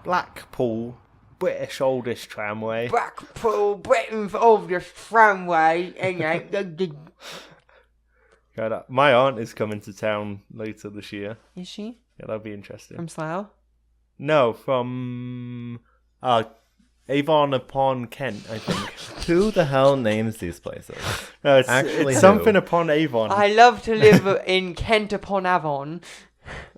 Blackpool, British oldest tramway. Blackpool, Britain's oldest tramway. My aunt is coming to town later this year. Is she? Yeah, that'll be interesting. From Slough? No, from Avon upon Kent, I think. Who the hell names these places? No, it's Actually, something upon Avon. I love to live in Kent upon Avon.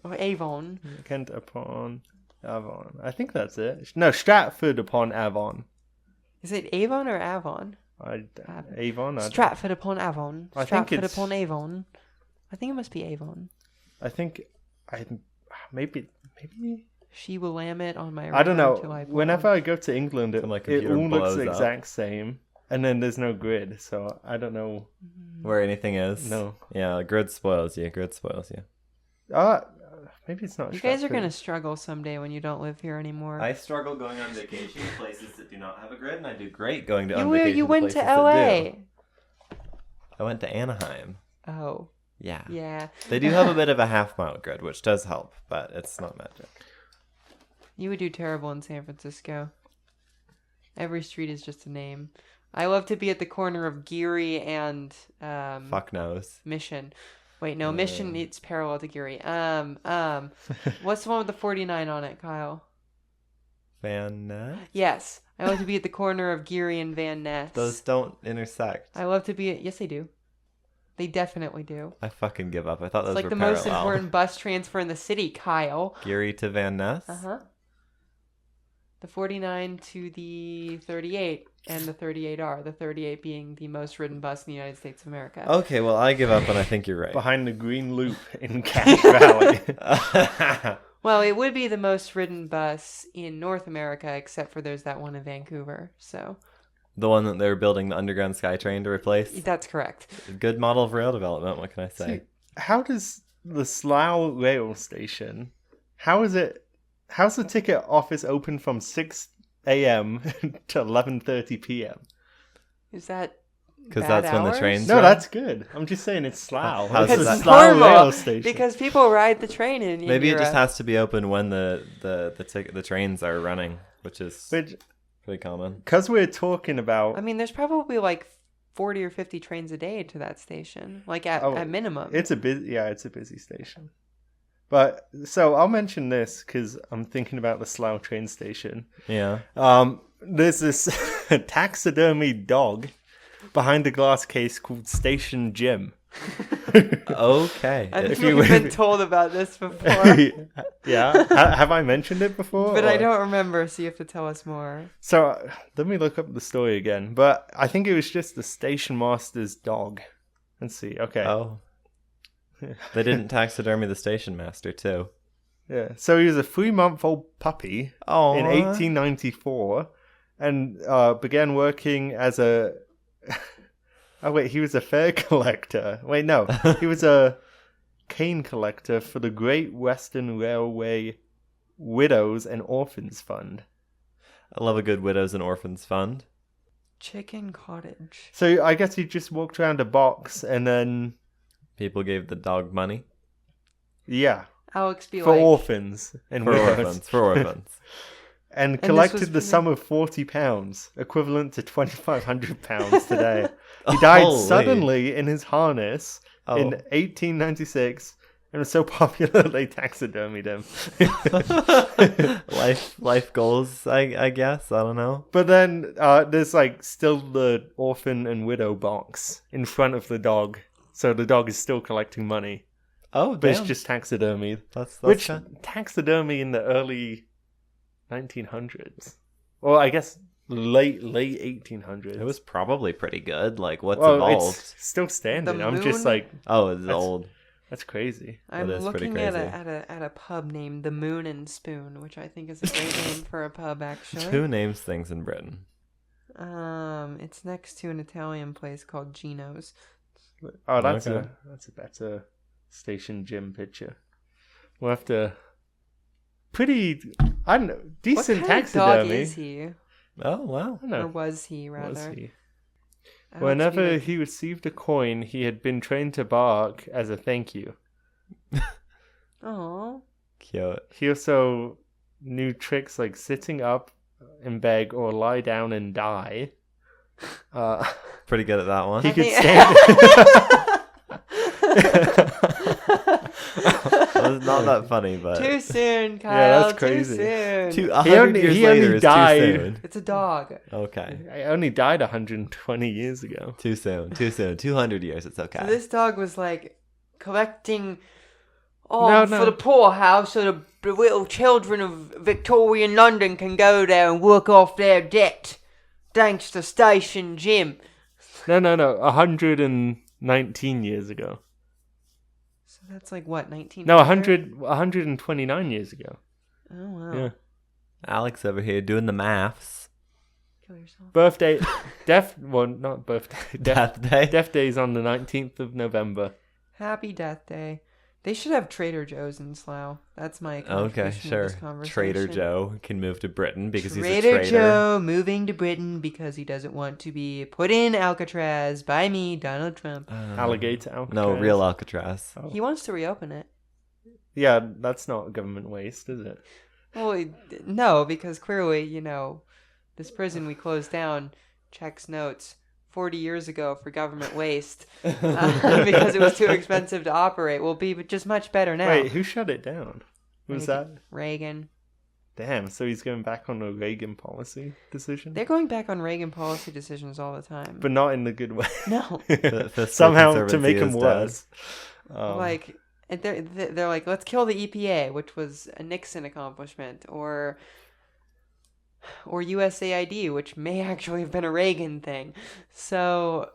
Or Avon. Kent upon Avon. I think that's it. No, Stratford upon Avon. Is it Avon or Avon? Avon? Stratford upon Avon. I think Stratford it's... upon Avon. I think it must be Avon. I think... Maybe... She will lam it on my... I don't know. Whenever I go to England, it all looks the exact same. And then there's no grid, so I don't know... Where anything is? No. Yeah, grid spoils you. Maybe it's not. You guys are going to struggle someday when you don't live here anymore. I struggle going on vacation to places that do not have a grid, and I do great going on vacation You went to to places LA. that do. I went to Anaheim. Oh. Yeah. Yeah. They do have a bit of a half-mile grid, which does help, but it's not magic. You would do terrible in San Francisco. Every street is just a name. I love to be at the corner of Geary and... Fuck knows. Mission. Wait, no, Mission, it's parallel to Geary. What's the one with the 49 on it, Kyle? Van Ness? Yes. I love to be at the corner of Geary and Van Ness. Those don't intersect. I love to be at... Yes, they do. They definitely do. I fucking give up. I thought those were the parallel. most important bus transfer in the city, Kyle. Geary to Van Ness? Uh-huh. The 49 to the 38 and the 38R. The 38 being the most ridden bus in the United States of America. Okay, well, I give up and I think you're right. Behind the Green Loop in Cache Valley. Well, it would be the most ridden bus in North America, except for there's that one in Vancouver, so... The one that they're building the underground SkyTrain to replace? That's correct. Good model of rail development, what can I say? See, how does the Slough rail station, how's the ticket office open from 6 a.m. to 11:30 p.m.? Is that Because bad that's when the hours? trains No, run? that's good. I'm just saying it's Slough. How's It's that? a Slough normal, rail station. because people ride the train in Maybe Europe. it just has to be open when the trains are running, which is pretty common. Because we're talking about... I mean, there's probably like 40 or 50 trains a day to that station, like at minimum. It's a busy station. But, so I'll mention this because I'm thinking about the Slough train station. Yeah. There's this taxidermy dog behind a glass case called Station Jim. Okay. I think we've been told about this before, Yeah? Have I mentioned it before? but I don't remember, so you have to tell us more. So, let me look up the story again. But I think it was just the station master's dog. Let's see. Okay. Oh. They didn't taxidermy the station master, too. Yeah. So he was a 3-month-old puppy Oh. in 1894 and began working as a... Oh, wait, he was a fare collector. Wait, no. He was a cane collector for the Great Western Railway Widows and Orphans Fund. I love a good widows and orphans fund. Chicken cottage. So I guess he just walked around a box and then... People gave the dog money. Yeah. Alex be For like... orphans and For widows. orphans. And this collected was the sum of £40, equivalent to £2,500 today. He died Holy. suddenly in his harness in 1896 and was so popular they taxidermied him. Life goals, I guess. I don't know. But then there's like still the orphan and widow box in front of the dog. So the dog is still collecting money. Oh, But damn. it's just taxidermied. That's Which kind- taxidermy in the early 1900s. Well, I guess late 1800s. It was probably pretty good. Like, what's well, evolved? it's still standing. The I'm just moon? like, Oh, it's That's- old. that's crazy. I'm That is pretty looking at crazy. a pub named the Moon and Spoon, which I think is a great name for a pub, actually. Who names things in Britain? It's next to an Italian place called Gino's. Oh, that's Okay. a better Station Gym picture. We'll have to. Pretty, I don't know, decent What kind of taxidermy. dog is he? Oh, wow. I don't know. Or was he, rather? Was he? Alex Whenever be like, he received a coin, he had been trained to bark as a thank you. Aw. Cute. He also new tricks like sitting up in bed or lie down and die. Pretty good at that one. He could stand. Well, it's not that funny, but Too soon, Kyle. Yeah, that's crazy. Too soon. 100 years he later only is died. too soon. It's a dog. Okay. I only died 120 years ago. Too soon. 200 years, it's okay. So this dog was like collecting No. for the poorhouse so the little children of Victorian London can go there and work off their debt. Thanks to Station Jim. No. 119 years ago. So that's like what, 19? No, 129 years ago. Oh, wow. Yeah. Alex over here doing the maths. Kill yourself. Birthday, not birthday. Death Day. Death Day's on the 19th of November. Happy Death Day. They should have Trader Joe's in Slough. That's my Okay, contribution to sure. this conversation. Trader Joe can move to Britain because he's a Trader traitor. Joe moving to Britain because he doesn't want to be put in Alcatraz by me, Donald Trump. Alligator Alcatraz. No, real Alcatraz. Oh. He wants to reopen it. Yeah, that's not government waste, is it? Well, no, because clearly, this prison we closed down checks notes 40 years ago for government waste because it was too expensive to operate. Will be just much better now. Wait, who shut it down? Was Reagan. Damn, so he's going back on a Reagan policy decision? They're going back on Reagan policy decisions all the time. But not in the good way. No. Somehow to make him worse. And they're like, let's kill the EPA, which was a Nixon accomplishment, or USAID, which may actually have been a Reagan thing. So,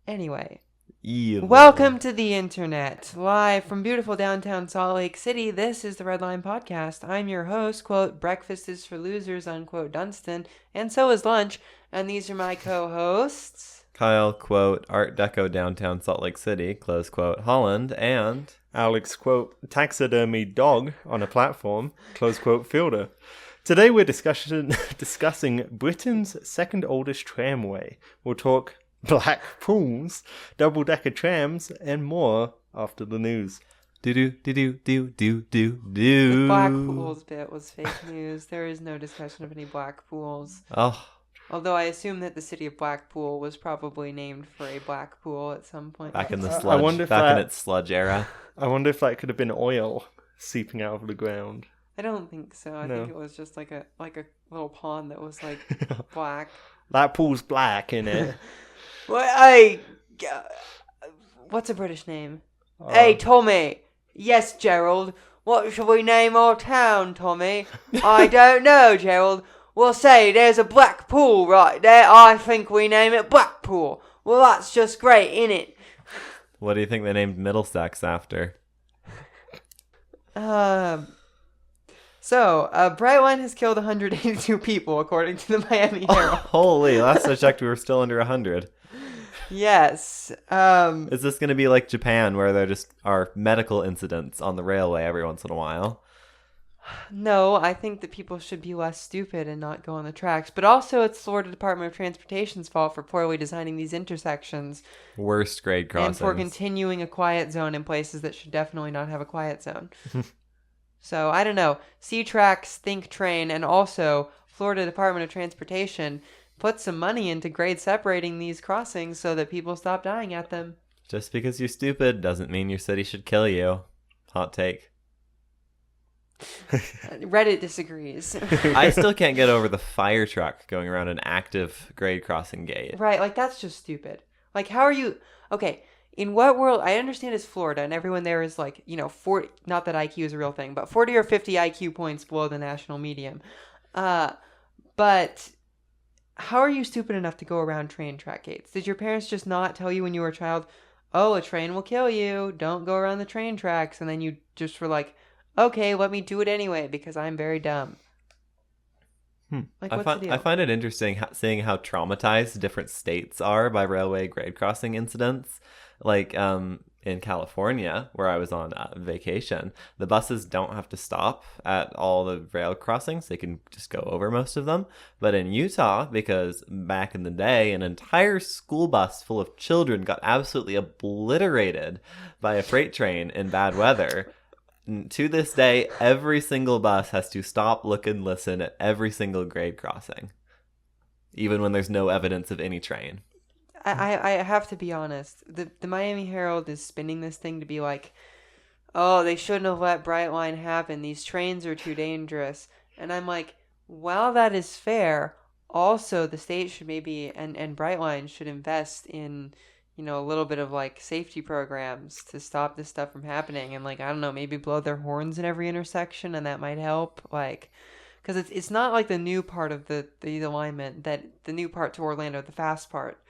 anyway, welcome to the internet, live from beautiful downtown Salt Lake City. This is the Red Line Podcast. I'm your host, quote, breakfast is for losers, unquote, Dunstan, and so is lunch. And these are my co-hosts. Kyle, quote, Art Deco downtown Salt Lake City, close quote, Holland, and Alex, quote, taxidermy dog on a platform, close quote, Fielder. Today we're discussing Britain's second oldest tramway. We'll talk Blackpool's double-decker trams and more after the news. Do. The Blackpool's bit was fake news. There is no discussion of any Blackpools. Oh. Although I assume that the city of Blackpool was probably named for a black pool at some point. Back in the sludge. In its sludge era. I wonder if that could have been oil seeping out of the ground. I don't think so. I think it was just like a little pond that was like black. That pool's black, innit? Well, what's a British name? Hey, Tommy. Yes, Gerald. What shall we name our town, Tommy? I don't know, Gerald. We'll say there's a black pool right there. I think we name it Blackpool. Well, that's just great, innit? What do you think they named Middlesex after? Brightline has killed 182 people, according to the Miami Herald. Holy, last I checked, we were still under 100. Yes. Is this going to be like Japan, where there just are medical incidents on the railway every once in a while? No, I think that people should be less stupid and not go on the tracks. But also, it's Florida Department of Transportation's fault for poorly designing these intersections. Worst grade crossings. And for continuing a quiet zone in places that should definitely not have a quiet zone. So, I don't know. C-Tracks, Think Train, and also Florida Department of Transportation put some money into grade separating these crossings so that people stop dying at them. Just because you're stupid doesn't mean your city should kill you. Hot take. Reddit disagrees. I still can't get over the fire truck going around an active grade crossing gate. Right, like that's just stupid. Like, how are you... Okay, in what world... I understand it's Florida and everyone there is like, 40... Not that IQ is a real thing, but 40 or 50 IQ points below the national median. But how are you stupid enough to go around train track gates? Did your parents just not tell you when you were a child, oh, a train will kill you, don't go around the train tracks, and then you just were like, okay, let me do it anyway because I'm very dumb. Like, what's the deal? I find it interesting seeing how traumatized different states are by railway grade crossing incidents. Like in California, where I was on vacation, the buses don't have to stop at all the rail crossings. They can just go over most of them. But in Utah, because back in the day, an entire school bus full of children got absolutely obliterated by a freight train in bad weather. to this day, every single bus has to stop, look, and listen at every single grade crossing, even when there's no evidence of any train. I have to be honest. The Miami Herald is spinning this thing to be like, oh, they shouldn't have let Brightline happen. These trains are too dangerous. And I'm like, while that is fair, also the state should maybe, and Brightline should invest in, a little bit of like safety programs to stop this stuff from happening. And like, I don't know, maybe blow their horns in every intersection, and that might help. Like, because it's not like the new part of the alignment, that the new part to Orlando, the fast part,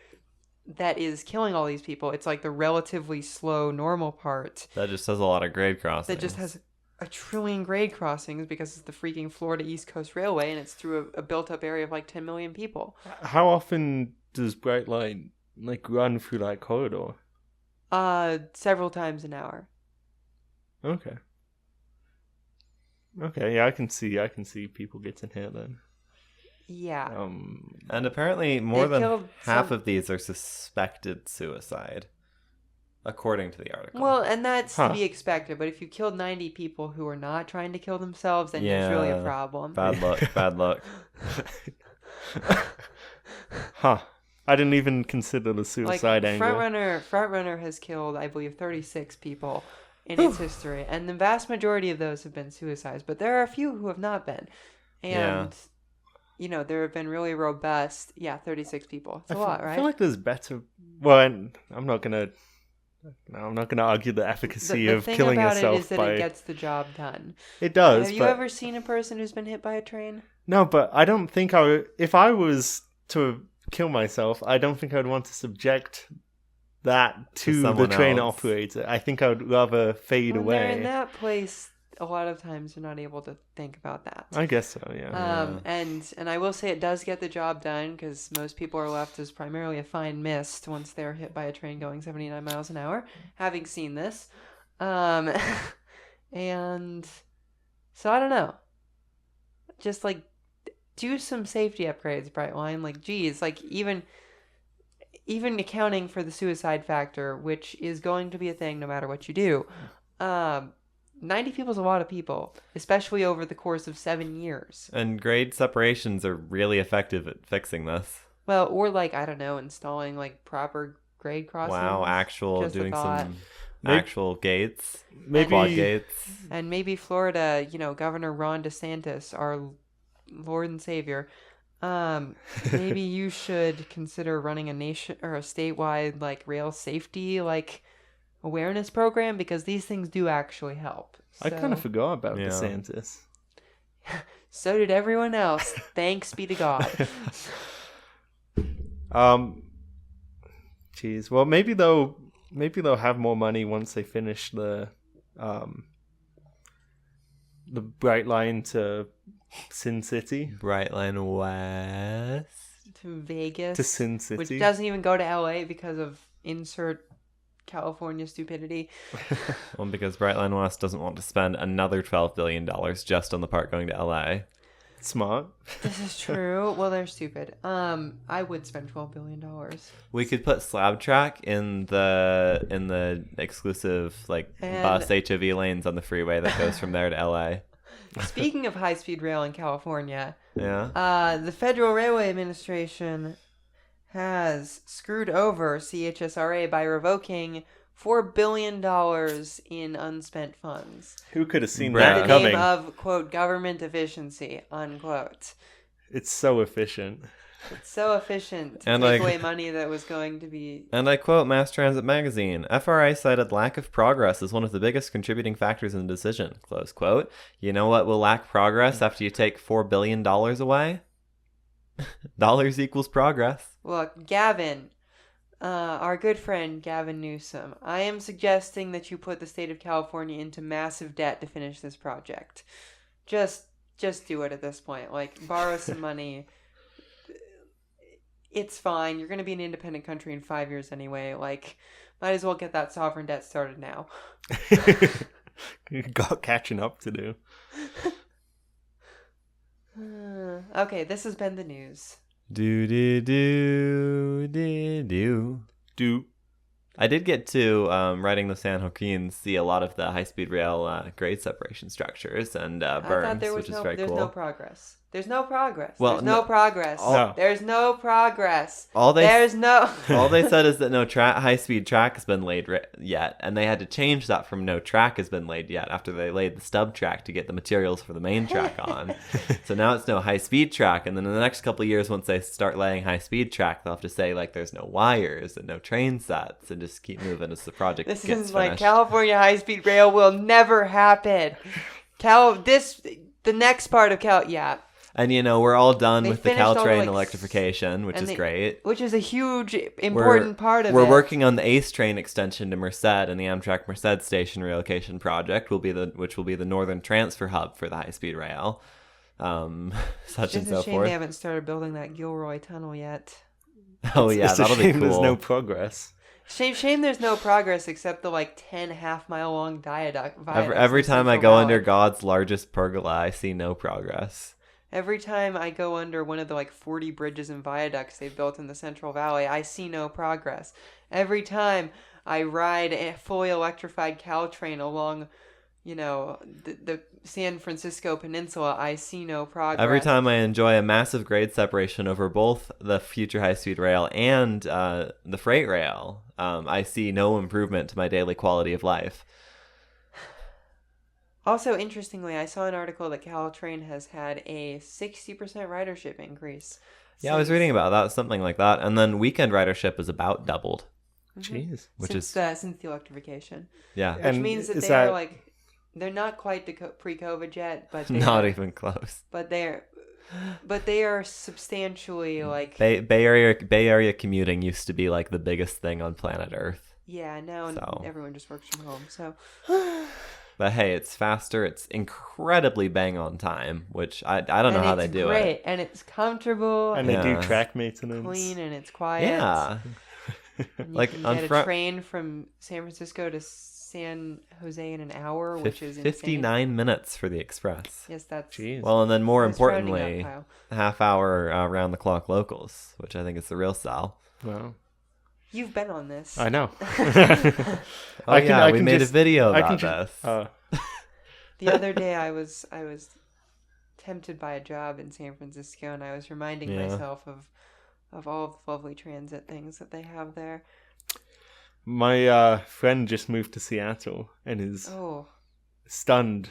that is killing all these people. It's like the relatively slow, normal part. That just has a lot of grade crossings. That just has a trillion grade crossings because it's the freaking Florida East Coast Railway, and it's through a built-up area of like 10 million people. How often does Brightline run through that corridor? Several times an hour. Okay. Okay, yeah, I can see people getting hit then. Yeah. And apparently more than half of these are suspected suicide, according to the article. Well, and that's to be expected, but if you killed 90 people who are not trying to kill themselves, then there's really a problem. Bad luck. I didn't even consider the suicide angle. Frontrunner has killed, I believe, 36 people in its history, and the vast majority of those have been suicides, but there are a few who have not been. And there have been really robust, 36 people. It's a lot, right? I feel like there's better. Well, and I'm not gonna argue the efficacy of killing yourself. The thing about it is that it gets the job done. It does. Have you ever seen a person who's been hit by a train? No, but I don't think if I was to kill myself, I don't think I'd want to subject that to the train operator. I think I would rather fade away. They're in that place. A lot of times you're not able to think about that. I guess so, yeah. And I will say it does get the job done, because most people are left as primarily a fine mist once they're hit by a train going 79 miles an hour, having seen this. And so I don't know. Just like do some safety upgrades, Brightline. Like, geez, like even accounting for the suicide factor, which is going to be a thing no matter what you do. 90 people is a lot of people, especially over the course of 7 years. And grade separations are really effective at fixing this. Well, or I don't know, installing proper grade crossings. Wow, doing some actual gates, maybe quad gates. And maybe Florida, Governor Ron DeSantis, our Lord and Savior, maybe you should consider running a statewide rail safety awareness program, because these things do actually help. So, I kind of forgot about DeSantis. So did everyone else. Thanks be to God. Geez. Well, maybe they'll have more money once they finish the Brightline to Sin City. Brightline West to Vegas. To Sin City. Which doesn't even go to LA because of insert California stupidity. Well, because Brightline West doesn't want to spend another $12 billion just on the part going to LA. Smart. This is true. Well, they're stupid. I would spend $12 billion. We could put slab track in the exclusive bus HOV lanes on the freeway that goes from there to LA. Speaking of high-speed rail in California, the Federal Railway Administration has screwed over CHSRA by revoking $4 billion in unspent funds. Who could have seen that coming? In the name of, quote, government efficiency, unquote. It's so efficient. It's so efficient to take away money that was going to be... And I quote Mass Transit Magazine, FRA cited lack of progress as one of the biggest contributing factors in the decision, close quote. You know what will lack progress after you take $4 billion away? Dollars equals progress. Look, Gavin, our good friend Gavin Newsom, I am suggesting that you put the state of California into massive debt to finish this project. Just do it at this point. Borrow some money. It's fine. You're going to be an independent country in 5 years anyway. Might as well get that sovereign debt started now. You got catching up to do. Okay, this has been the news. Do. I did get to, riding the San Joaquin, see a lot of the high-speed rail grade separation structures and berms, which is very cool. There's no progress. There's no progress. Well, there's no progress. No. There's no progress. All they said is that no high-speed track has been laid yet, and they had to change that from no track has been laid yet after they laid the stub track to get the materials for the main track on. So now it's no high-speed track, and then in the next couple of years, once they start laying high-speed track, they'll have to say like there's no wires and no train sets, and just keep moving as the project gets finished. This is like California high-speed rail will never happen. The next part of And, we're all done They with the finished all the, Caltrain like, electrification, which is great. which is a huge, important part of it. We're working on the Ace Train extension to Merced, and the Amtrak Merced Station relocation project which will be the northern transfer hub for the high-speed rail. Such and so It's a shame forth. they haven't started building that Gilroy tunnel yet. Oh, yeah, it's a that'll be shame cool. there's no progress. Shame there's no progress except the 10 half-mile long viaducts. Every in time I Central go Valley. under God's largest pergola, I see no progress. Every time I go under one of the 40 bridges and viaducts they've built in the Central Valley, I see no progress. Every time I ride a fully electrified Caltrain along, the San Francisco Peninsula, I see no progress. Every time I enjoy a massive grade separation over both the future high-speed rail and the freight rail, I see no improvement to my daily quality of life. Also, interestingly, I saw an article that Caltrain has had a 60% ridership increase. Yeah, I was reading about that, something like that. And then weekend ridership is about doubled. Jeez. Since the electrification. Yeah. Which means that they are they're not quite to pre-COVID yet, but not even close. But they are substantially Bay Area commuting used to be the biggest thing on planet Earth. Yeah, now everyone just works from home. So But hey, it's faster. It's incredibly bang on time, which I don't know how they do it. It's great, and it's comfortable, and they do track maintenance. Clean, and it's quiet. Yeah, and you can get a train from San Francisco to San Jose in an hour, which is 59 minutes for the express. Yes, that's. Jeez. Well, and then more importantly, half hour round the clock locals, which I think is the real sell. Wow. You've been on this. I know. We made a video about this. The other day, I was tempted by a job in San Francisco, and I was reminding myself of all of the lovely transit things that they have there. My friend just moved to Seattle and is stunned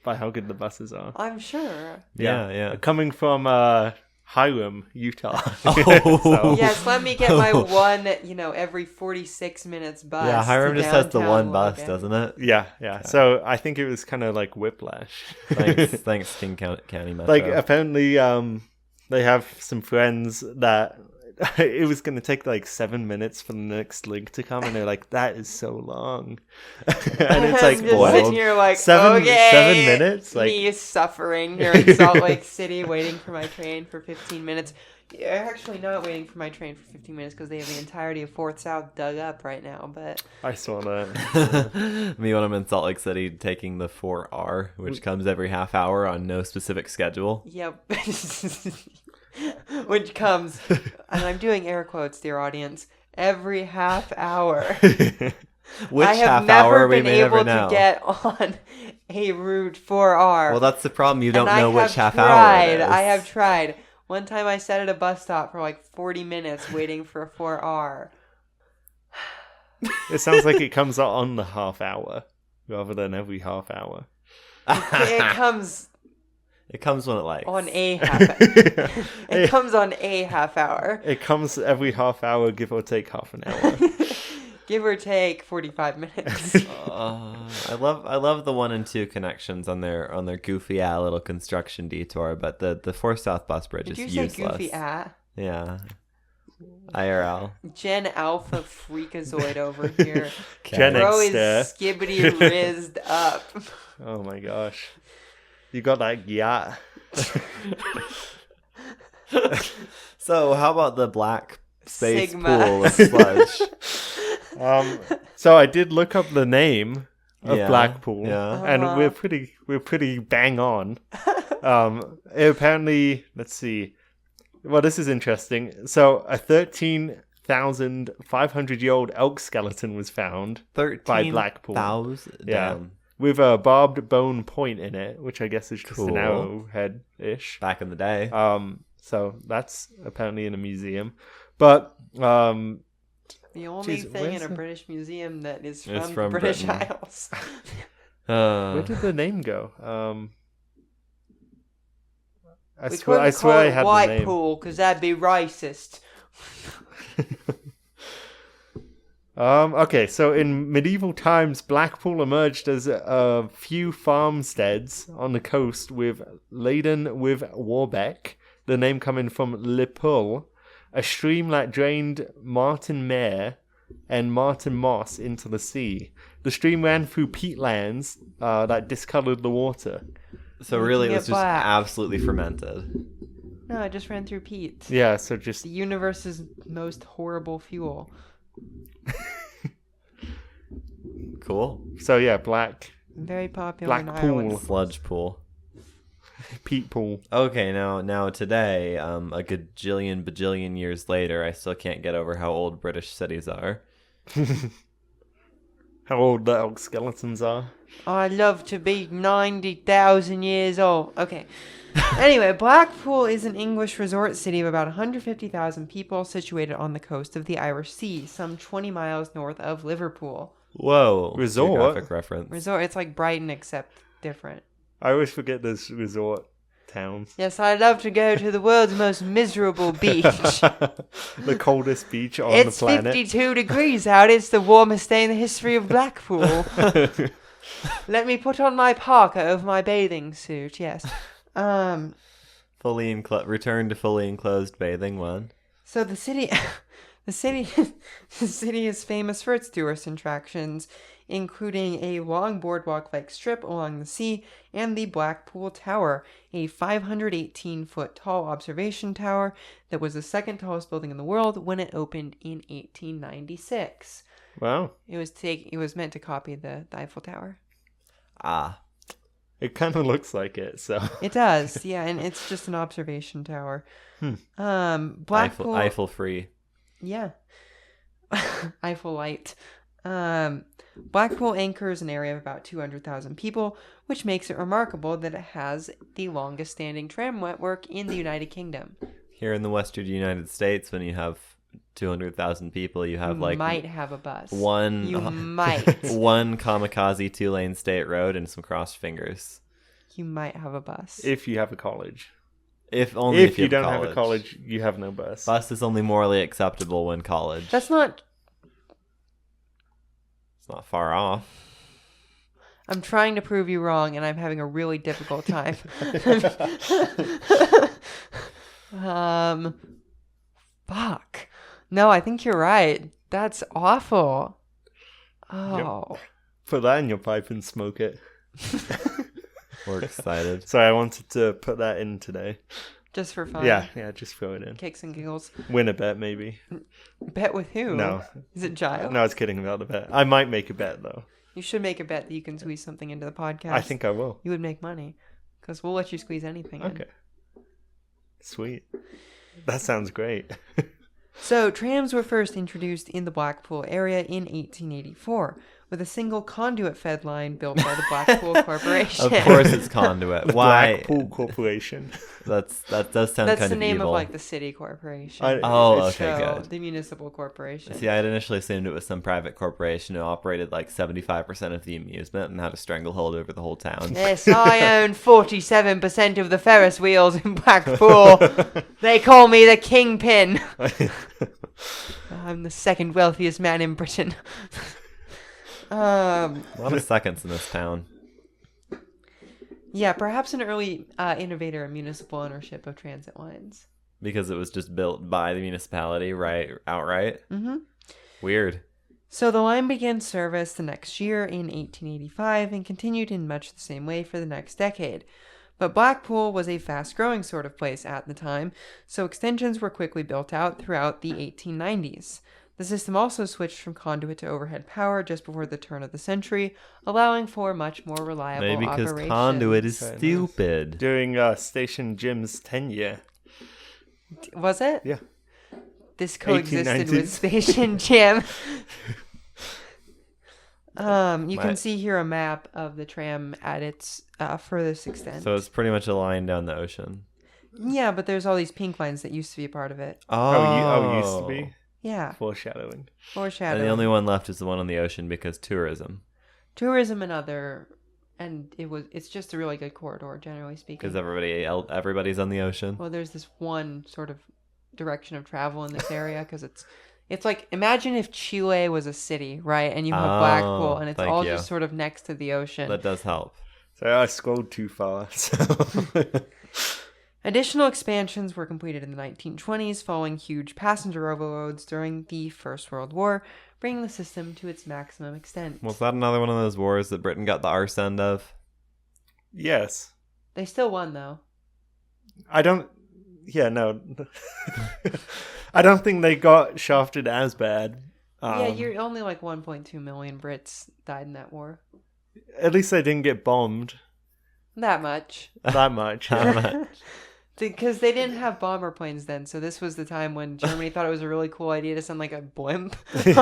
by how good the buses are. I'm sure. Yeah. Coming from Hiram, Utah. Yes, let me get my one, every 46 minutes bus. Yeah, Hiram just has the one bus, doesn't it? Yeah. So I think it was kind of like whiplash. Thanks, King County Metro. Apparently, they have some friends that it was going to take 7 minutes for the next link to come, and they're like, that is so long. And it's like, just sitting here 7 minutes? Me suffering here in Salt Lake City, waiting for my train for 15 minutes. Actually, not waiting for my train for 15 minutes because they have the entirety of 4th South dug up right now, but... I saw that. Me when I'm in Salt Lake City taking the 4R, which comes every half hour on no specific schedule. Yep. Which comes, and I'm doing air quotes, dear audience, every half hour. Which I have half hour never we been may never able know. to get on a route 4R. Well, that's the problem. You don't and know which half tried, hour it is. I have tried. One time I sat at a bus stop for 40 minutes waiting for a 4R. It sounds like it comes on the half hour rather than every half hour. It comes... It comes when it likes. On a half hour. It comes on a half hour. It comes every half hour, give or take half an hour. Give or take 45 minutes. I love the 1 and 2 connections on their goofy little construction detour, but the 4 South bus bridge is useless. Did you say goofy Yeah. IRL. Gen Alpha Freakazoid over here. Gen Bro X is skibbity rizzed up. Oh my gosh. You got that yacht. So how about the black space Sigma. pool of sludge? So I did look up the name of Blackpool, and we're pretty bang on. Apparently, let's see. Well, this is interesting. So a 13 13,500-year-old elk skeleton was found by Blackpool. 13,000? Yeah. With a barbed bone point in it, which I guess is just an Cool. arrowhead-ish. Back in the day. So that's apparently in a museum. But The only thing where's in a the- British museum that is It's from, from the British Britain. Isles. where did the name go? I We swear couldn't I call it had the name. Whitepool because that'd be racist. Okay, so in medieval times, Blackpool emerged as a few farmsteads on the coast laden with Warbeck, the name coming from Liverpool, a stream that drained Martin Mere and Martin Moss into the sea. The stream ran through peatlands that discolored the water. So Making really, it it was just black. absolutely fermented. No, I just ran through peat. Yeah, so just The universe's most horrible fuel. Cool. so yeah, Very popular in Blackpool. Ireland. Sludge pool. peat pool. Okay, now today, a bajillion years later, I still can't get over how old British cities are. How old the elk skeletons are. I'd love to be 90,000 years old. Okay. Anyway, Blackpool is an English resort city of about 150,000 people situated on the coast of the Irish Sea, some 20 miles north of Liverpool. Whoa. Resort? Geographic reference. Resort, it's like Brighton except different. I always forget there's resort towns. Yes, I'd love to go to the world's most miserable beach. The coldest beach on It's the planet. 52 degrees out. It's the warmest day in the history of Blackpool. Let me put on my parka over my bathing suit. Yes. Return to fully enclosed bathing one. So the city is famous for its tourist attractions, including a long boardwalk-like strip along the sea and the Blackpool Tower, a 518-foot tall observation tower that was the second tallest building in the world when it opened in 1896. Wow. It was meant to copy the Eiffel Tower. Ah. It kind of looks like it, so. It does, yeah, and it's just an observation tower. Blackpool, Eiffel free. yeah, Eiffel Light. Blackpool anchors an area of about 200,000 people, which makes it remarkable that it has the longest standing tram network in the United Kingdom. Here in the western United States, when you have 200,000 people, you have You might have a bus. one You might. one kamikaze 2-lane state road and some crossed fingers. You might have a bus. If you have a college. If only if you have don't have a college, you have no bus. Bus is only morally acceptable when college. That's not... It's not far off. I'm trying to prove you wrong, and I'm having a really difficult time. Fuck. No, I think you're right. That's awful. Oh. Put that in your pipe and smoke it. We're excited. Sorry, I wanted to put that in today. Just for fun. Yeah, just throw it in. Kicks and giggles. Win a bet, maybe. Bet with who? No. Is it Giles? No, I was kidding about the bet. I might make a bet, though. You should make a bet that you can squeeze something into the podcast. I think I will. You would make money. Because we'll let you squeeze anything in. Okay. Sweet. That sounds great. So, trams were first introduced in the Blackpool area in 1884, with a single conduit-fed line built by the Blackpool Corporation. Of course it's conduit. Why? Blackpool Corporation. That does sound That's kind the of name evil. of, like, the city corporation. Oh, it's- okay, So, good. the municipal corporation. See, I'd initially assumed it was some private corporation who operated like 75% of the amusement and had a stranglehold over the whole town. Yes, I own 47% of the Ferris wheels in Blackpool. They call me the Kingpin. I'm the second wealthiest man in Britain. A lot of seconds in this town. Yeah, perhaps an early innovator in municipal ownership of transit lines. Because it was just built by the municipality, right? Outright? Mm-hmm. Weird. So the line began service the next year in 1885 and continued in much the same way for the next decade. But Blackpool was a fast-growing sort of place at the time, so extensions were quickly built out throughout the 1890s. The system also switched from conduit to overhead power just before the turn of the century, allowing for much more reliable Maybe because operations. conduit is Very nice. stupid. During Station Jim's tenure. Was it? Yeah. This coexisted 1819. with Station Jam. You can see here a map of the tram at its furthest extent. So it's pretty much a line down the ocean. Yeah, but there's all these pink lines that used to be a part of it. Used to be? Yeah. Foreshadowing. Foreshadowing. And the only one left is the one on the ocean because tourism. Tourism and it's just a really good corridor, generally speaking. Because everybody's on the ocean. Well, there's this one sort of direction of travel in this area because it's like, imagine if Chile was a city, right? And you have Blackpool, and it's all just sort of next to the ocean. That does help. So I scrolled too far. So. Additional expansions were completed in the 1920s following huge passenger overloads during the First World War, bringing the system to its maximum extent. Was that another one of those wars that Britain got the arse end of? Yes. They still won, though. No. I don't think they got shafted as bad. You're only like 1.2 million Brits died in that war. At least they didn't get bombed. That much. That much. Yeah. Because they didn't have bomber planes then, so this was the time when Germany thought it was a really cool idea to send like a blimp and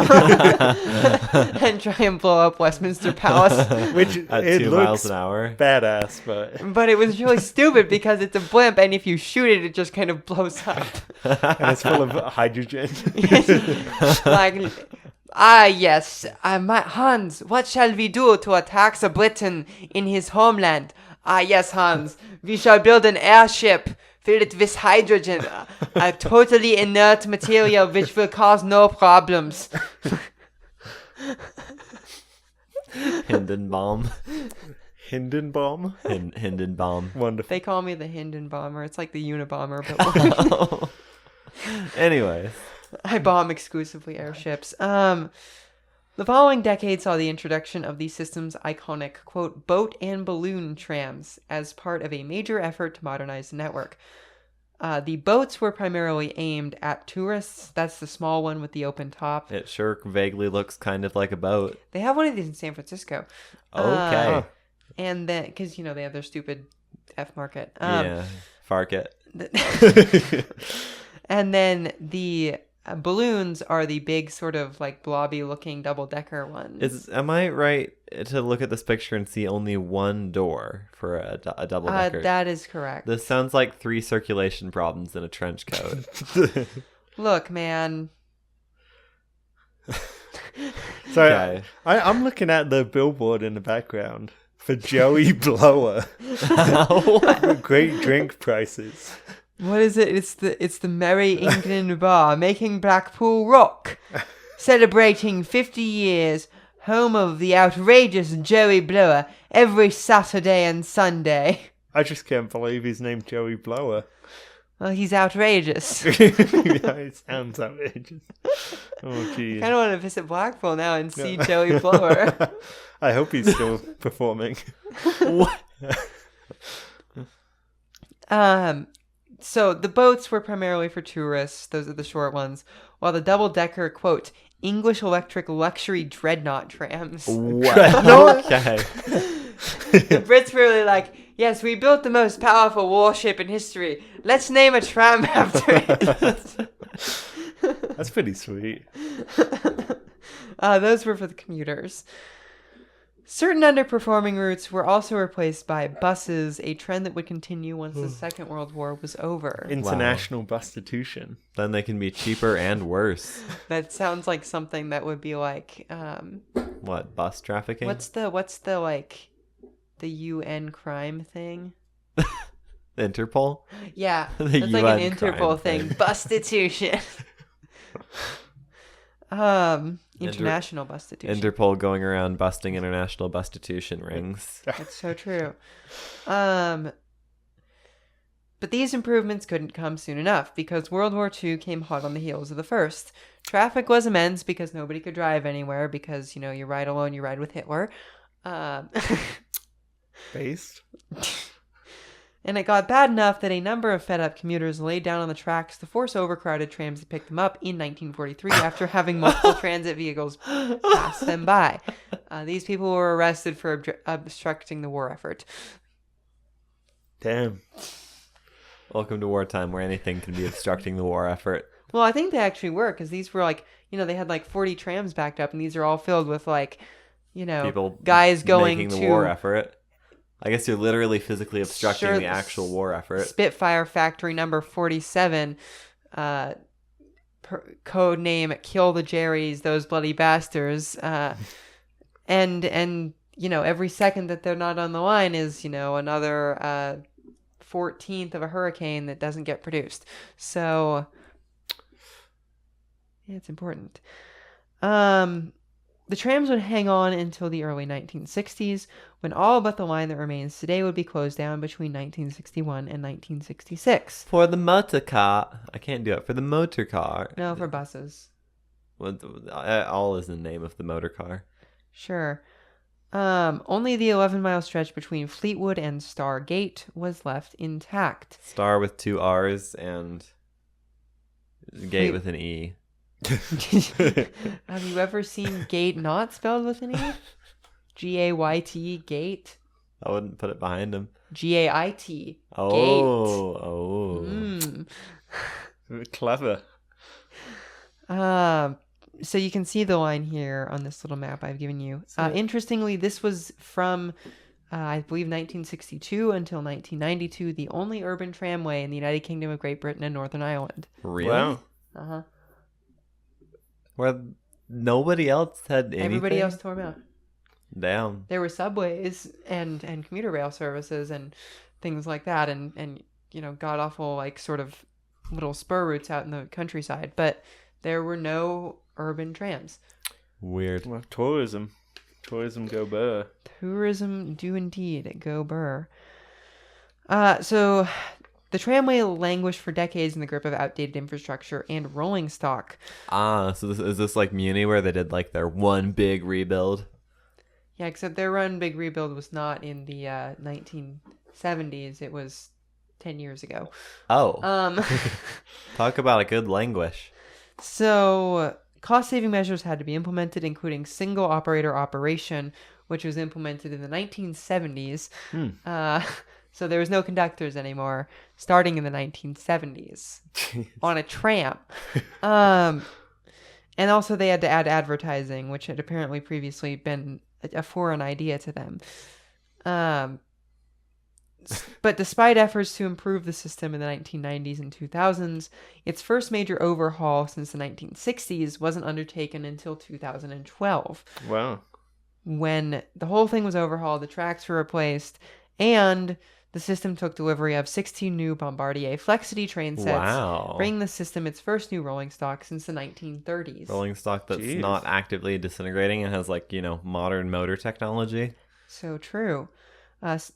try and blow up Westminster Palace. Which at it 2 looks miles an hour. Badass, but it was really stupid because it's a blimp, and if you shoot it, it just kind of blows up. And it's full of hydrogen. Yes. Hans, what shall we do to attack the Briton in his homeland? Yes, Hans. We shall build an airship filled with hydrogen, a totally inert material which will cause no problems. Hindenbaum. Hindenbaum? Hindenbaum. Wonderful. They call me the Hinden Bomber. It's like the Unabomber, but Anyways. I bomb exclusively airships. The following decade saw the introduction of the system's iconic, quote, boat and balloon trams as part of a major effort to modernize the network. The boats were primarily aimed at tourists. That's the small one with the open top. It sure vaguely looks kind of like a boat. They have one of these in San Francisco. Okay. And then, because, they have their stupid F market. Fark it. And then the balloons are the big sort of like blobby looking double-decker ones. Am I right to look at this picture and see only one door for a double-decker? That is correct. This sounds like 3 circulation problems in a trench coat. Look, man. So Okay. I'm looking at the billboard in the background for Joey Blower. Great drink prices. What is it? It's the Merry England Bar, making Blackpool rock. Celebrating 50 years, home of the outrageous Joey Blower, every Saturday and Sunday. I just can't believe he's named Joey Blower. Well, he's outrageous. Yeah, it sounds outrageous. Oh, jeez. I kind of want to visit Blackpool now and see Joey Blower. I hope he's still performing. What? So the boats were primarily for tourists. Those are the short ones. While the double-decker, quote, English electric luxury dreadnought trams. What? Okay. The Brits were really like, yes, we built the most powerful warship in history. Let's name a tram after it. That's pretty sweet. Those were for the commuters. Certain underperforming routes were also replaced by buses, a trend that would continue once the Second World War was over. International bustitution. Then they can be cheaper and worse. That sounds like something that would be like What, bus trafficking? what's the like the UN crime thing? Interpol? Yeah, The that's like an UN crime Interpol thing. Bustitution. International bustitution. Interpol going around busting international bustitution rings. That's so true. But these improvements couldn't come soon enough because World War II came hot on the heels of the first. Traffic was immense because nobody could drive anywhere because, you ride alone, you ride with Hitler. Based? And it got bad enough that a number of fed-up commuters laid down on the tracks to force overcrowded trams to pick them up in 1943 after having multiple transit vehicles pass them by. These people were arrested for obstructing the war effort. Damn. Welcome to wartime, where anything can be obstructing the war effort. Well, I think they actually were, because these were like, they had like 40 trams backed up, and these are all filled with like, people guys going making to the war effort. I guess you're literally physically obstructing the actual war effort. Spitfire Factory number 47, code name Kill the Jerrys, those bloody bastards. And every second that they're not on the line is, another 14th of a hurricane that doesn't get produced. So, yeah, it's important. The trams would hang on until the early 1960s, when all but the line that remains today would be closed down between 1961 and 1966. For the motor car. I can't do it. For the motor car. No, for buses. Well, all is in the name of the motor car. Sure. Only the 11-mile stretch between Fleetwood and Star Gate was left intact. Star with 2 R's and Gate with an E. Have you ever seen Gate not spelled with an E? Gayt, Gate. I wouldn't put it behind him. Gait. Oh. Clever. So you can see the line here on this little map I've given you. Interestingly, this was from, I believe, 1962 until 1992, the only urban tramway in the United Kingdom of Great Britain and Northern Ireland. Really? Wow. Uh-huh. Where nobody else had anything? Everybody else tore them out. Damn. There were subways and commuter rail services and things like that, and god-awful, like, sort of little spur routes out in the countryside, but there were no urban trams. Weird. Well, tourism go burr. Tourism do indeed go burr. So the tramway languished for decades in the grip of outdated infrastructure and rolling stock. So is this like Muni, where they did like their one big rebuild? Yeah, except their one big rebuild was not in the 1970s. It was 10 years ago. Oh. Talk about a good languish. So cost-saving measures had to be implemented, including single operator operation, which was implemented in the 1970s. So there was no conductors anymore, starting in the 1970s on a tram. And also they had to add advertising, which had apparently previously been a foreign idea to them. But despite efforts to improve the system in the 1990s and 2000s, its first major overhaul since the 1960s wasn't undertaken until 2012. Wow. When the whole thing was overhauled, the tracks were replaced, and the system took delivery of 16 new Bombardier Flexity train sets, wow, bringing the system its first new rolling stock since the 1930s. Rolling stock that's not actively disintegrating and has, like, modern motor technology. So true.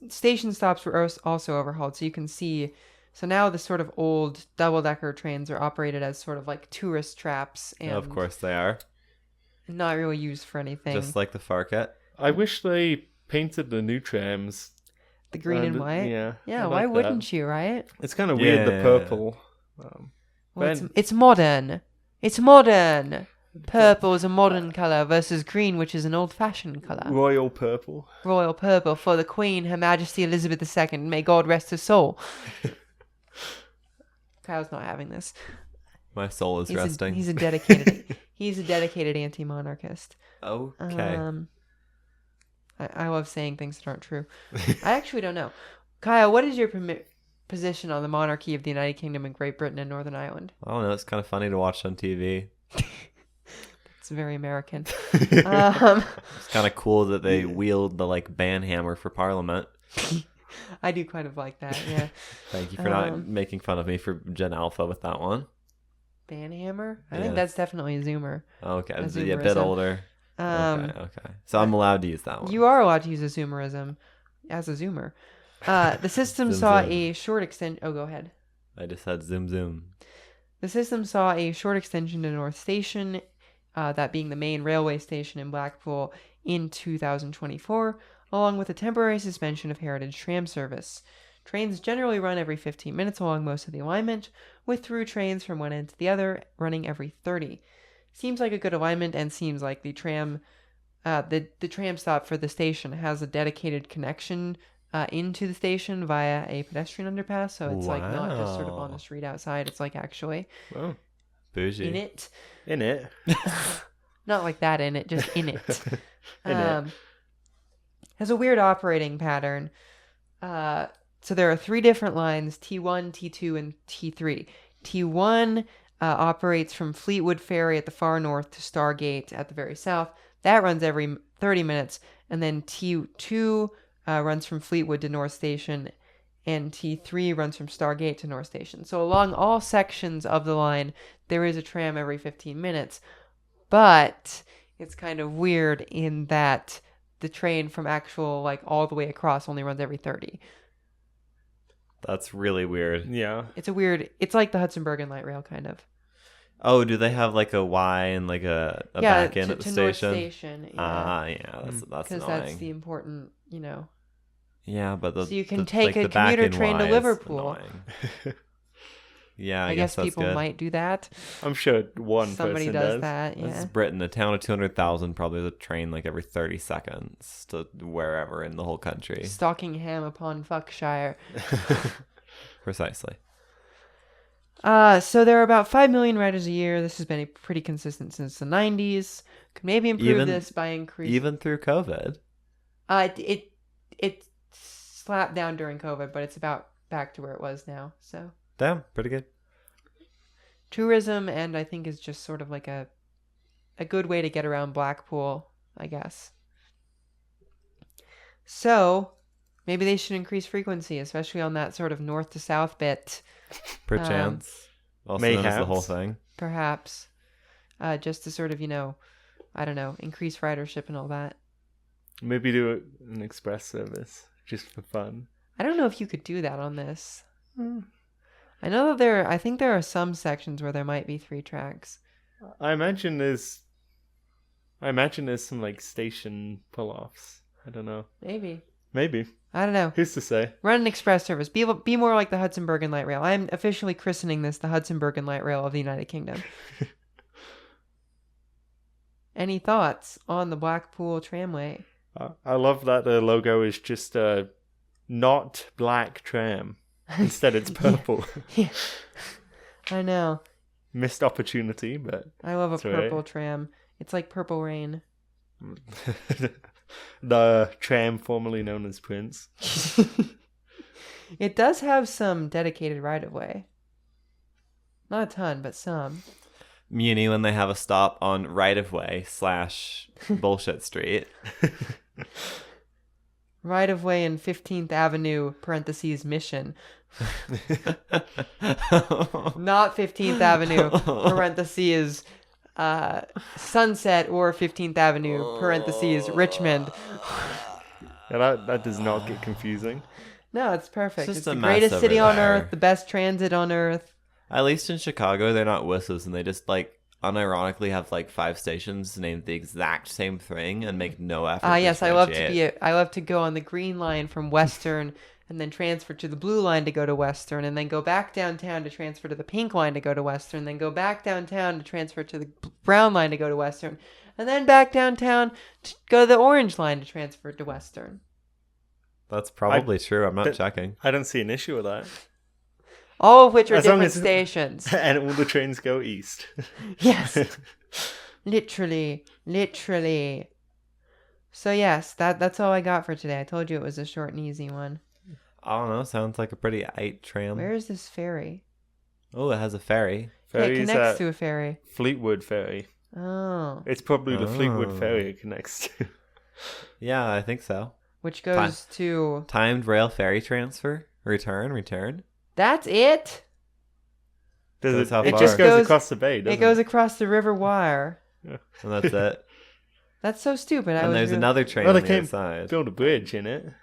Station stops were also overhauled, so you can see. So now the sort of old double-decker trains are operated as sort of like tourist traps, and of course they are. Not really used for anything. Just like the Farket. I wish they painted the new trams. The green and white? Yeah. Yeah, why wouldn't you, right? It's kind of weird, the purple. Well, it's modern. It's modern. Purple is a modern colour versus green, which is an old-fashioned colour. Royal purple. Royal purple for the Queen, Her Majesty Elizabeth II. May God rest her soul. Kyle's not having this. My soul is resting. He's a dedicated anti-monarchist. Okay. I love saying things that aren't true. I actually don't know. Kyle, what is your position on the monarchy of the United Kingdom and Great Britain and Northern Ireland? I don't know. It's kind of funny to watch on TV. It's very American. It's kind of cool that they wield the ban hammer for Parliament. I do kind of like that, yeah. Thank you for not making fun of me for Gen Alpha with that one. Banhammer? I think that's definitely a Zoomer. Okay, a bit older. Okay. So I'm allowed to use that one. You are allowed to use a Zoomerism as a Zoomer. The system saw a short extension. Oh, go ahead. I just said zoom zoom. The system saw a short extension to North Station, that being the main railway station in Blackpool, in 2024, along with a temporary suspension of Heritage tram service. Trains generally run every 15 minutes along most of the alignment, with through trains from one end to the other running every 30. Seems like a good alignment, and seems like the tram stop for the station has a dedicated connection into the station via a pedestrian underpass. So it's like not just sort of on Wow. the street outside. It's like actually Oh, Bougie. in it. in it. Not like that in it, just in it. In it. Has a weird operating pattern. So there are 3 different lines, T1, T2, and T3. T1 operates from Fleetwood Ferry at the far north to Stargate at the very south. That runs every 30 minutes. And then T2 runs from Fleetwood to North Station, and T3 runs from Stargate to North Station. So along all sections of the line, there is a tram every 15 minutes. But it's kind of weird in that the train from actual, like, all the way across only runs every 30. That's really weird. Yeah. It's like the Hudson Bergen Light Rail, kind of. Oh, do they have like a Y and like a back end at the to station? North Station. Yeah, that's Because annoying. that's the important, Yeah, but So you can take a commuter train to Liverpool. Yeah, I guess that's people good. might do that. I'm sure Somebody person does that, This is yeah. Britain, a town of 200,000, probably the train like every 30 seconds to wherever in the whole country. Stockingham upon Fuckshire. Precisely. So there are about 5 million riders a year. This has been pretty consistent since the 90s. Could maybe improve this by increasing... Even through COVID? It slapped down during COVID, but it's about back to where it was now, so... Damn, pretty good. Tourism, and I think is just sort of like a good way to get around Blackpool, I guess. So, maybe they should increase frequency, especially on that sort of north to south bit. Perchance. Also known as the whole thing. Perhaps. Just to sort of, I don't know, increase ridership and all that. Maybe do an express service just for fun. I don't know if you could do that on this. I know that I think there are some sections where there might be 3 tracks. I imagine there's some like station pull-offs. I don't know. Maybe. Maybe. I don't know. Who's to say? Run an express service. Be more like the Hudson Bergen Light Rail. I'm officially christening this the Hudson Bergen Light Rail of the United Kingdom. Any thoughts on the Blackpool tramway? I love that the logo is just not black tram. Instead, it's purple. Yeah. I know. Missed opportunity, but I love a that's all purple right. tram. It's like Purple Rain. The tram formerly known as Prince. It does have some dedicated right-of-way. Not a ton, but some. Muni when they have a stop on right-of-way / bullshit street. Right-of-way in 15th Avenue, parentheses, Mission. Not 15th Avenue, parentheses, Sunset, or 15th Avenue, parentheses, Richmond. Yeah, that does not get confusing. No, it's perfect. It's It's just the a mess greatest over city on there. earth, the best transit on earth. At least in Chicago, they're not wusses, and they just like unironically have like 5 stations named the exact same thing and make no effort. Yes, I love to go on the green line from Western and then transfer to the blue line to go to Western, and then go back downtown to transfer to the pink line to go to Western, then go back downtown to transfer to the brown line to go to Western, and then back downtown to go to the orange line to transfer to Western. That's probably true. I'm not checking. I don't see an issue with that. All of which are As long different as- stations. And all the trains go east. Yes. Literally. So yes, that's all I got for today. I told you it was a short and easy one. I don't know. Sounds like a pretty aight tram. Where is this ferry? Oh, it has a ferry. Yeah, it Ferries connects at to a ferry. Fleetwood Ferry. Oh. It's probably the Fleetwood Oh. Ferry it connects to. Yeah, I think so. Which goes to... Timed rail ferry transfer. Return. That's it? That's how It far. just goes- goes across the bay, doesn't It goes across the River Wire. And that's it. That's so stupid. And there's another train Well, on they the other can't side. build a bridge in it.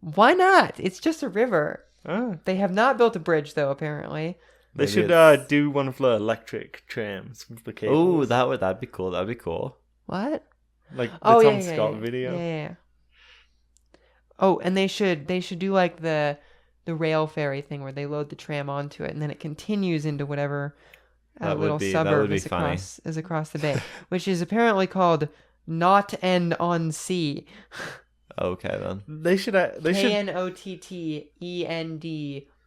Why not? It's just a river. Oh. They have not built a bridge, though, apparently. They Maybe should it's- do one of the electric trams with the cables. Oh, that'd be cool. That'd be cool. What? Like the Oh, Tom yeah, Scott yeah. video. Yeah. Oh, and they should do like the rail ferry thing where they load the tram onto it and then it continues into whatever That would little be- that suburb would be is funny. across the bay, which is apparently called Not End on Sea. Okay, then. They should. KNOTTEND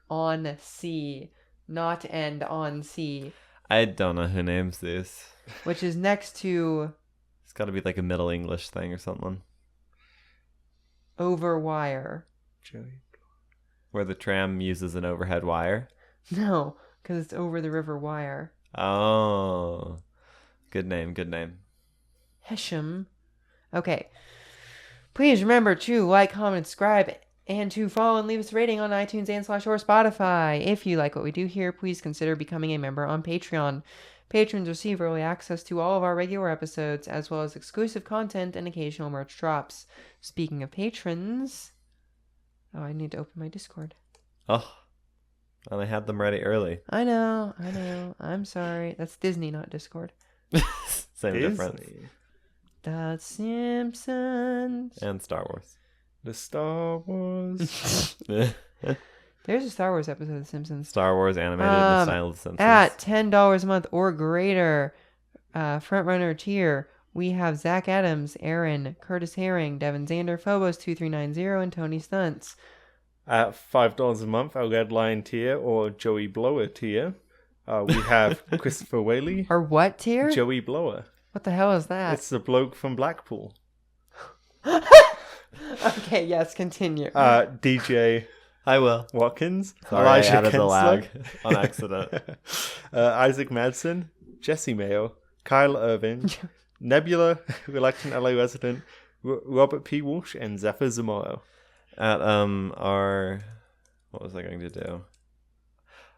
on C, not end on C. I don't know who names these. Which is next to It's got to be like a Middle English thing or something. over wire. Joey. Where the tram uses an overhead wire. No, because it's over the river wire. Oh. Good name. Hesham. Okay. Please remember to like, comment, subscribe, and to follow and leave us a rating on iTunes and /or Spotify. If you like what we do here, please consider becoming a member on Patreon. Patrons receive early access to all of our regular episodes, as well as exclusive content and occasional merch drops. Speaking of patrons... Oh, I need to open my Discord. Oh. And I had them ready early. I know. I'm sorry. That's Disney, not Discord. Same difference. The Simpsons. And Star Wars. The Star Wars. There's a Star Wars episode of The Simpsons. Star Wars animated in the style of The Simpsons. At $10 a month or greater, frontrunner tier, we have Zach Adams, Aaron, Curtis Herring, Devin Zander, Phobos2390, and Tony Stunts. At $5 a month, our Red Lion tier or Joey Blower tier, we have Christopher Whaley. Or what tier? Joey Blower. What the hell is that? It's the bloke from Blackpool. Okay, yes, continue. DJ I will. Watkins. Sorry, I added the lag on accident. Isaac Madsen. Jesse Mayo. Kyle Irvin. Nebula, reluctant LA resident. Robert P. Walsh and Zephyr Zamoro. At our... What was I going to do?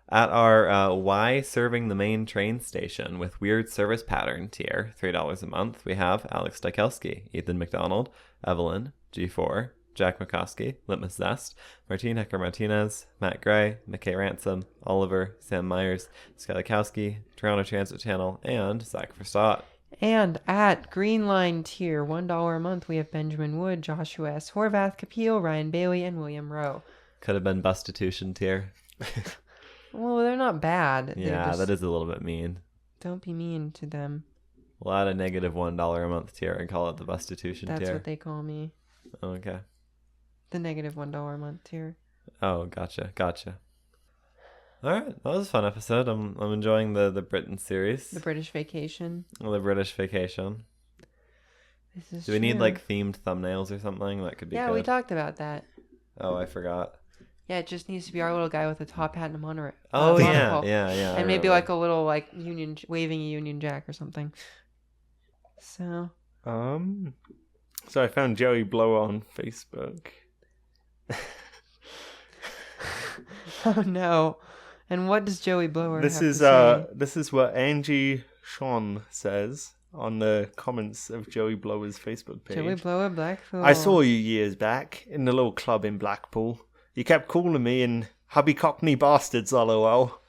At our Why Serving the Main Train Station with Weird Service Pattern tier, $3 a month, we have Alex Dykelski, Ethan McDonald, Evelyn, G4, Jack McCoskey, Litmus Zest, Martine Hecker-Martinez, Matt Gray, McKay Ransom, Oliver, Sam Myers, Skylikowski, Toronto Transit Channel, and Zach Verstott. And at Green Line tier, $1 a month, we have Benjamin Wood, Joshua S. Horvath, Capil, Ryan Bailey, and William Rowe. Could have been Bustitution tier. Well, they're not bad. Yeah, that is a little bit mean. Don't be mean to them. We'll add a negative $1 a month tier and call it the Bustitution tier. That's what they call me. Okay. The negative $1 a month tier. Oh, gotcha. All right, that was a fun episode. I'm enjoying the Britain series. The British Vacation. The British Vacation. This is Do we need true. like themed thumbnails or something? That could be Yeah, good. we talked about that. Oh, I forgot. Yeah, it just needs to be our little guy with a top hat and a monorail. Oh monocle. yeah. And maybe like a little like waving a Union Jack or something. So I found Joey Blower on Facebook. Oh no. And what does Joey Blower This have is to say? this is what Angie Sean says on the comments of Joey Blower's Facebook page. Joey Blower, Blackpool. I saw you years back in the little club in Blackpool. You kept calling me and hubby cockney bastards, lol.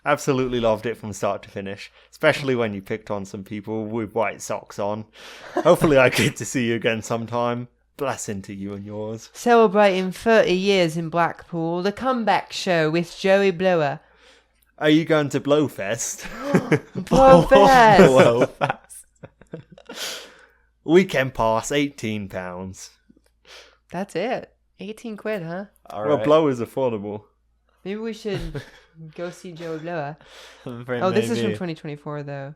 Absolutely loved it from start to finish, especially when you picked on some people with white socks on. Hopefully I get to see you again sometime. Blessing to you and yours. Celebrating 30 years in Blackpool, the comeback show with Joey Blower. Are you going to Blowfest? Blowfest! Blowfest. Weekend pass, £18. That's it. 18 quid, huh? All Well, right. Blow is affordable. Maybe we should go see Joey Blower. Oh, This is from 2024, though.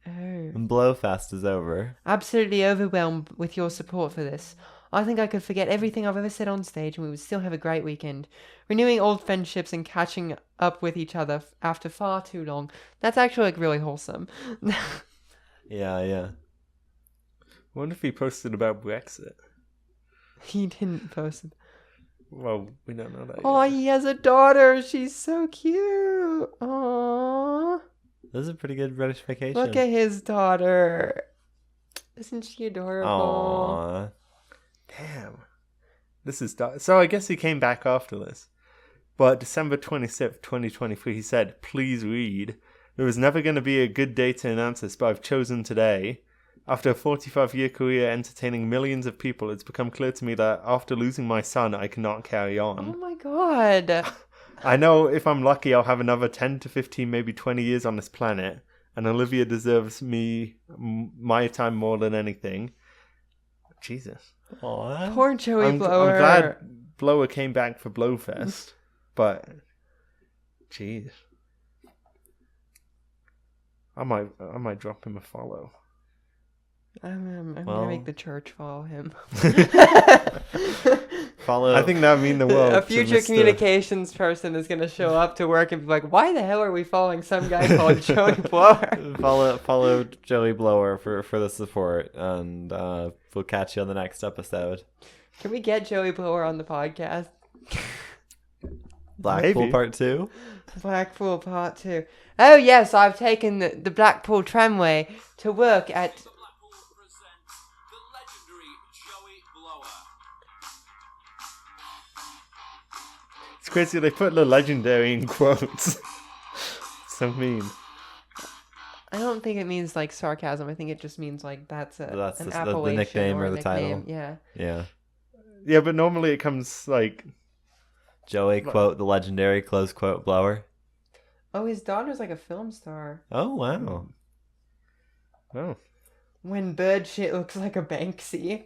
Oh. Blowfest is over. Absolutely overwhelmed with your support for this. I think I could forget everything I've ever said on stage and we would still have a great weekend. Renewing old friendships and catching up with each other after far too long. That's actually like really wholesome. Yeah. I wonder if he posted about Brexit. He didn't post it. Well, we don't know that Oh, yet. he has a daughter. She's so cute. Aww. This is a pretty good British Vacation. Look at his daughter. Isn't she adorable? Aww. Damn. This is dark. So I guess he came back after this. But December 26th, 2023, he said, "Please read. There was never going to be a good day to announce this, but I've chosen today. After a 45-year career entertaining millions of people, it's become clear to me that after losing my son, I cannot carry Oh on. my god. I know if I'm lucky, I'll have another 10 to 15, maybe 20 years on this planet, and Olivia deserves my time more than anything. Jesus. Aw. Poor Joey I'm Blower. glad Blower came back for Blowfest, but jeez, I might drop him a follow. I'm Well. gonna make the church follow him. Follow. I think that would mean the world. A to future Mr. communications person is gonna show up to work and be like, "Why the hell are we following some guy called Joey Blower?" follow Joey Blower for the support, and we'll catch you on the next episode. Can we get Joey Blower on the podcast? Blackpool Maybe. Part 2. Blackpool Part 2. Oh yes, I've taken the Blackpool tramway to work at. Blackpool presents the legendary Joey Blower. It's crazy they put the legendary in quotes. So mean. I don't think it means like sarcasm. I think it just means like that's an the appellation nickname or a the nickname. title. Yeah. Yeah. Yeah, but normally it comes like Joey quote the legendary close quote Blower. Oh, his daughter's like a film star. Oh wow. oh. When bird shit looks like a Banksy.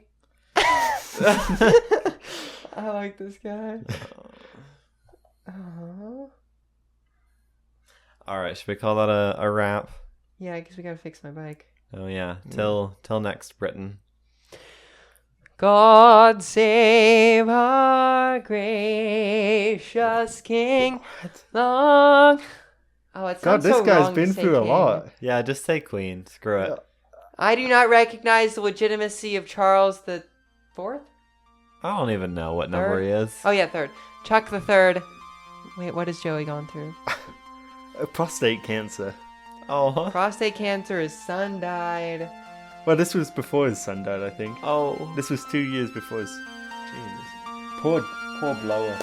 I like this guy. All right, should we call that a wrap? Yeah, I guess we gotta fix my bike. Oh yeah. Till next, Britain. God save our gracious King. Long. Oh, it God, sounds this so guy's wrong to been say through a king. lot. Yeah, just say Queen. Screw it. I do not recognize the legitimacy of Charles the Fourth. I don't even know what number Third? he is. Oh yeah, third. Chuck the Third. Wait, what has Joey gone through? Prostate cancer. Oh. Prostate cancer. His son died. Well, this was before his son died, I think. Oh. This was 2 years before his. Jesus. Poor Blower.